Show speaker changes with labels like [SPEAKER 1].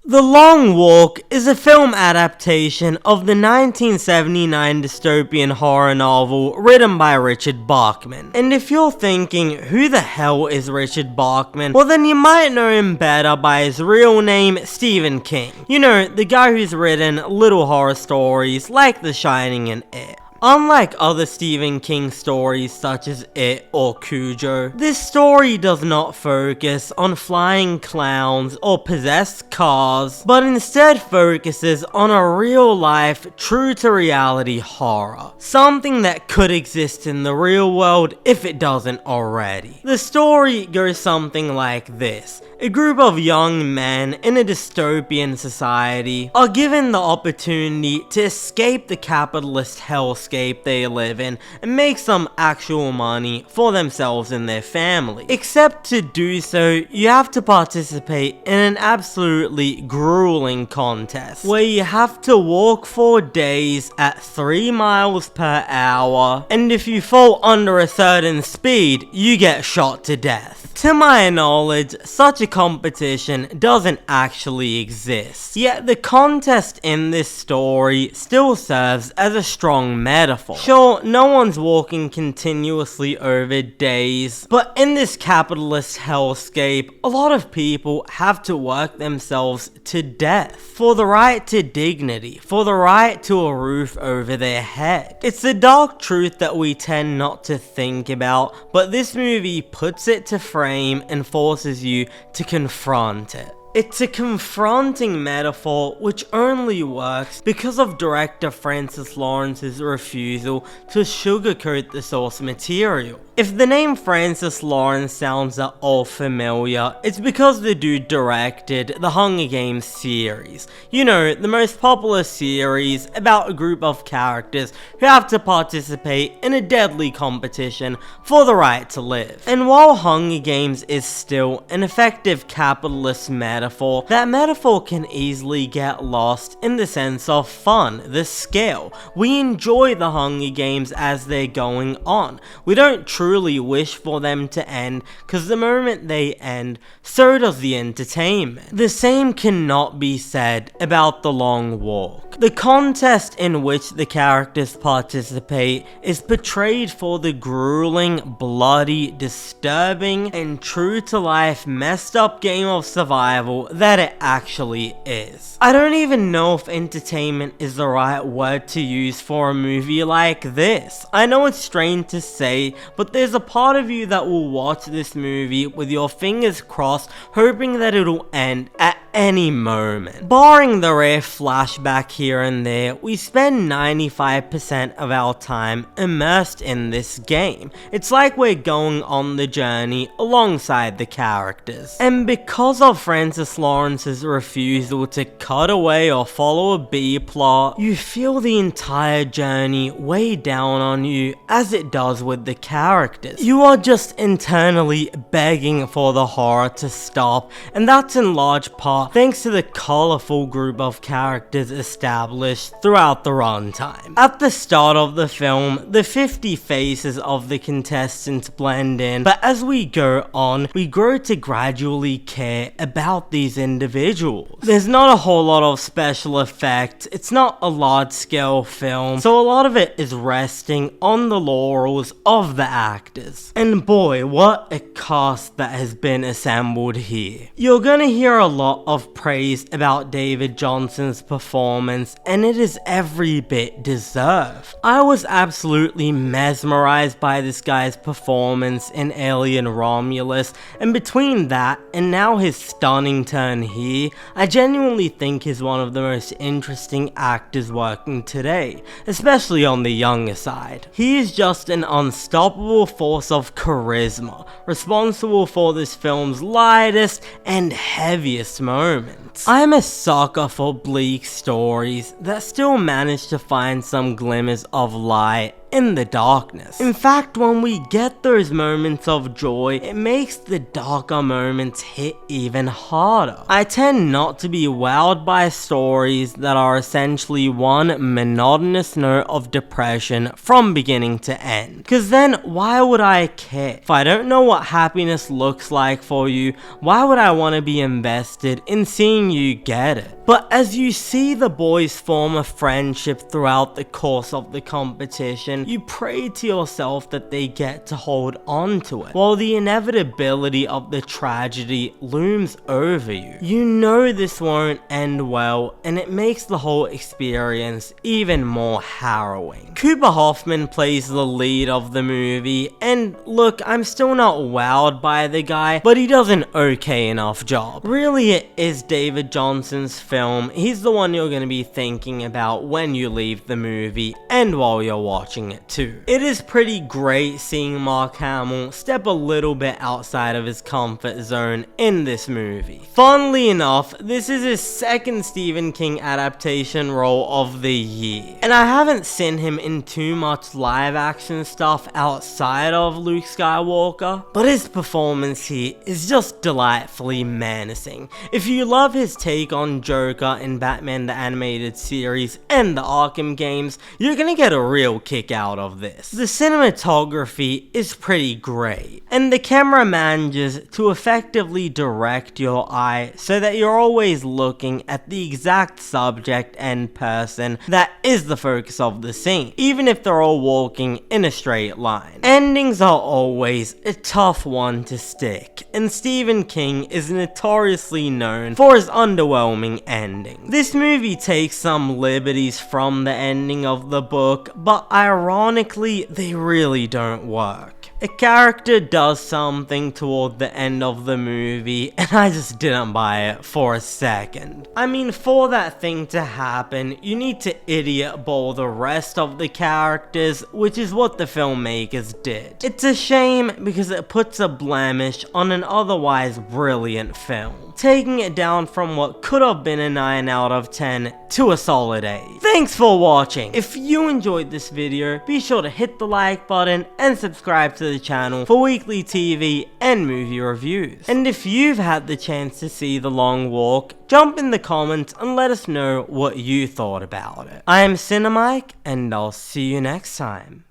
[SPEAKER 1] The Long Walk is a film adaptation of the 1979 dystopian horror novel written by Richard Bachman. And if you're thinking, who the hell is Richard Bachman? Well, then you might know him better by his real name, Stephen King. You know, the guy who's written little horror stories like The Shining and It. Unlike other Stephen King stories such as It or Cujo, this story does not focus on flying clowns or possessed cars, but instead focuses on a real-life, true-to-reality horror. Something that could exist in the real world if it doesn't already. The story goes something like this. A group of young men in a dystopian society are given the opportunity to escape the capitalist hellscape they live in and make some actual money for themselves and their family. Except to do so, you have to participate in an absolutely grueling contest where you have to walk for days at 3 miles per hour, and if you fall under a certain speed, you get shot to death. To my knowledge, such a competition doesn't actually exist. Yet the contest in this story still serves as a strong metaphor. Sure, no one's walking continuously over days, but in this capitalist hellscape, a lot of people have to work themselves to death for the right to dignity, for the right to a roof over their head. It's a dark truth that we tend not to think about, but this movie puts it to frame and forces you to confront it. It's a confronting metaphor which only works because of director Francis Lawrence's refusal to sugarcoat the source material. If the name Francis Lawrence sounds at all familiar, it's because the dude directed the Hunger Games series. You know, the most popular series about a group of characters who have to participate in a deadly competition for the right to live. And while Hunger Games is still an effective capitalist metaphor, that metaphor can easily get lost in the sense of fun, the scale. We enjoy the Hunger Games as they're going on. We don't truly wish for them to end, because the moment they end, so does the entertainment. The same cannot be said about The Long Walk. The contest in which the characters participate is portrayed for the grueling, bloody, disturbing, and true-to-life messed up game of survival that it actually is. I don't even know if entertainment is the right word to use for a movie like this. I know it's strange to say, but there's a part of you that will watch this movie with your fingers crossed, hoping that it'll end at any moment. Barring the rare flashback here and there, we spend 95% of our time immersed in this game. It's like we're going on the journey alongside the characters. And because of Francis Lawrence's refusal to cut away or follow a B plot, you feel the entire journey weigh down on you as it does with the characters. You are just internally begging for the horror to stop, and that's in large part thanks to the colourful group of characters established throughout the runtime. At the start of the film, the 50 faces of the contestants blend in, but as we go on, we grow to gradually care about these individuals. There's not a whole lot of special effects, it's not a large-scale film, so a lot of it is resting on the laurels of the actors. And boy, what a cast that has been assembled here. You're gonna hear a lot of praise about David Johnson's performance, and it is every bit deserved. I was absolutely mesmerized by this guy's performance in Alien Romulus, and between that and now his stunning turn here, I genuinely think he's one of the most interesting actors working today, especially on the younger side. He is just an unstoppable force of charisma, responsible for this film's lightest and heaviest moments. I am a sucker for bleak stories that still manage to find some glimmers of light in the darkness. In fact, when we get those moments of joy, it makes the darker moments hit even harder. I tend not to be wowed by stories that are essentially one monotonous note of depression from beginning to end. Cause then why would I care? If I don't know what happiness looks like for you, why would I want to be invested in seeing you get it? But as you see the boys form a friendship throughout the course of the competition, you pray to yourself that they get to hold on to it, while the inevitability of the tragedy looms over you. You know this won't end well, and it makes the whole experience even more harrowing. Cooper Hoffman plays the lead of the movie, and look, I'm still not wowed by the guy, but he does an okay enough job. Really, it is David Johnson's film. He's the one you're going to be thinking about when you leave the movie and while you're watching it too. It is pretty great seeing Mark Hamill step a little bit outside of his comfort zone in this movie. Funnily enough, this is his second Stephen King adaptation role of the year, and I haven't seen him in too much live action stuff outside of Luke Skywalker, but his performance here is just delightfully menacing. If you love his take on Joker in Batman the Animated Series and the Arkham games, you're gonna get a real kick out of this. The cinematography is pretty great, and the camera manages to effectively direct your eye so that you're always looking at the exact subject and person that is the focus of the scene, even if they're all walking in a straight line. Endings are always a tough one to stick, and Stephen King is notoriously known for his underwhelming ending. This movie takes some liberties from the ending of the book, but ironically, they really don't work. A character does something toward the end of the movie, and I just didn't buy it for a second. I mean, for that thing to happen, you need to idiot bowl the rest of the characters, which is what the filmmakers did. It's a shame because it puts a blemish on an otherwise brilliant film, taking it down from what could have been a 9 out of 10 to a solid 8. Thanks for watching. If you enjoyed this video, be sure to hit the like button and subscribe to the channel for weekly TV and movie reviews. And if you've had the chance to see The Long Walk, jump in the comments and let us know what you thought about it. I am Cinemike, and I'll see you next time.